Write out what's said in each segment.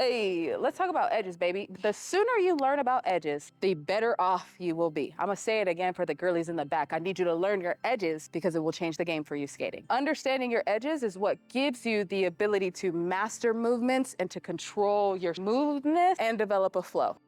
Hey, let's talk about edges, baby. The sooner you learn about edges, the better off you will be. I'm gonna say it again for the girlies in the back. I need you to learn your edges because it will change the game for you skating. Understanding your edges is what gives you the ability to master movements and to control your movement and develop a flow.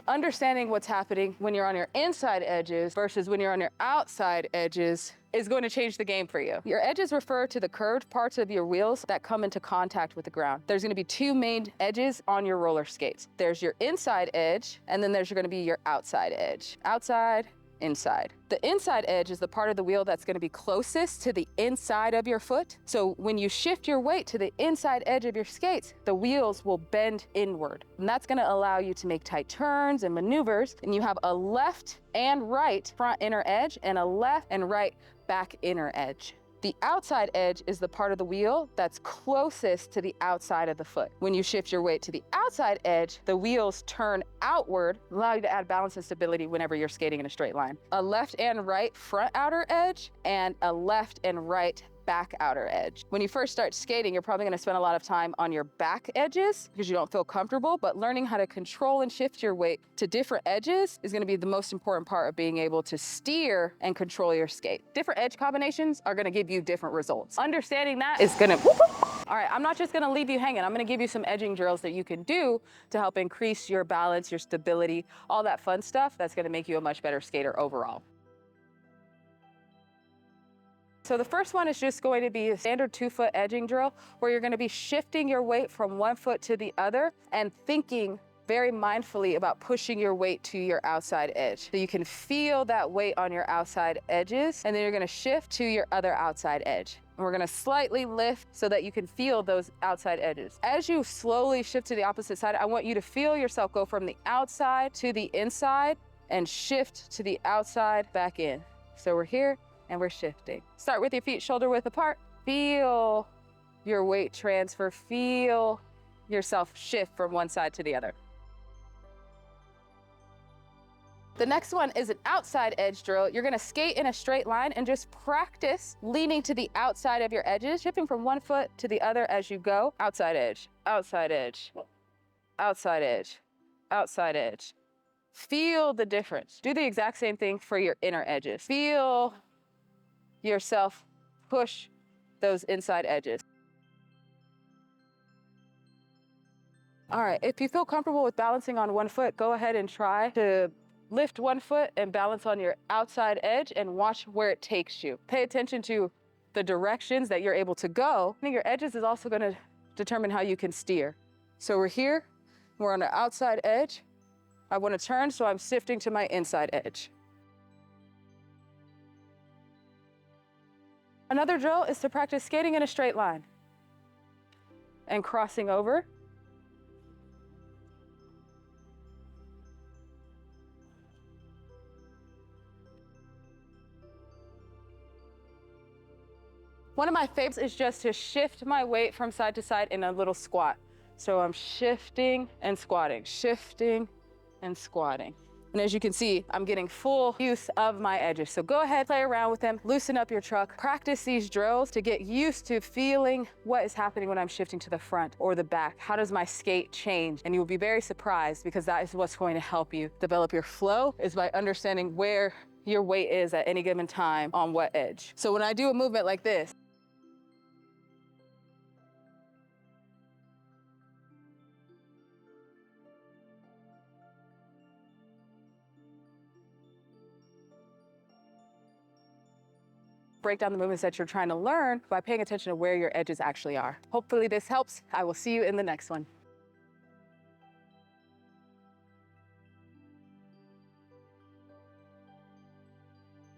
Understanding what's happening when you're on your inside edges versus when you're on your outside edges is going to change the game for you. Your edges refer to the curved parts of your wheels that come into contact with the ground. There's going to be two main edges on your roller skates. There's your inside edge, and then there's going to be your outside edge. Outside, inside. The inside edge is the part of the wheel that's going to be closest to the inside of your foot. So when you shift your weight to the inside edge of your skates, the wheels will bend inward. And that's going to allow you to make tight turns and maneuvers. And you have a left and right front inner edge and a left and right back inner edge. The outside edge is the part of the wheel that's closest to the outside of the foot. When you shift your weight to the outside edge, the wheels turn outward, allow you to add balance and stability whenever you're skating in a straight line. A left and right front outer edge and a left and right back outer edge. When you first start skating, you're probably gonna spend a lot of time on your back edges because you don't feel comfortable, but learning how to control and shift your weight to different edges is gonna be the most important part of being able to steer and control your skate. Different edge combinations are gonna give you different results. Understanding that is gonna, all right, I'm not just gonna leave you hanging. I'm gonna give you some edging drills that you can do to help increase your balance, your stability, all that fun stuff that's gonna make you a much better skater overall. So the first one is just going to be a standard 2-foot edging drill where you're going to be shifting your weight from one foot to the other and thinking very mindfully about pushing your weight to your outside edge. So you can feel that weight on your outside edges, and then you're going to shift to your other outside edge. And we're going to slightly lift so that you can feel those outside edges. As you slowly shift to the opposite side, I want you to feel yourself go from the outside to the inside and shift to the outside back in. So we're here and we're shifting. Start with your feet shoulder width apart. Feel your weight transfer. Feel yourself shift from one side to the other. The next one is an outside edge drill. You're gonna skate in a straight line and just practice leaning to the outside of your edges, shifting from one foot to the other as you go. Outside edge, outside edge, outside edge, outside edge. Feel the difference. Do the exact same thing for your inner edges. Feel yourself push those inside edges. All right, if you feel comfortable with balancing on one foot, go ahead and try to lift one foot and balance on your outside edge and watch where it takes you. Pay attention to the directions that you're able to go. I think your edges is also gonna determine how you can steer. So we're here, we're on the outside edge. I wanna turn, so I'm shifting to my inside edge. Another drill is to practice skating in a straight line and crossing over. One of my favorites is just to shift my weight from side to side in a little squat. So I'm shifting and squatting, shifting and squatting. And as you can see, I'm getting full use of my edges. So go ahead, play around with them, loosen up your truck, practice these drills to get used to feeling what is happening when I'm shifting to the front or the back. How does my skate change? And you will be very surprised because that is what's going to help you develop your flow, is by understanding where your weight is at any given time on what edge. So when I do a movement like this, break down the movements that you're trying to learn by paying attention to where your edges actually are. Hopefully this helps. I will see you in the next one.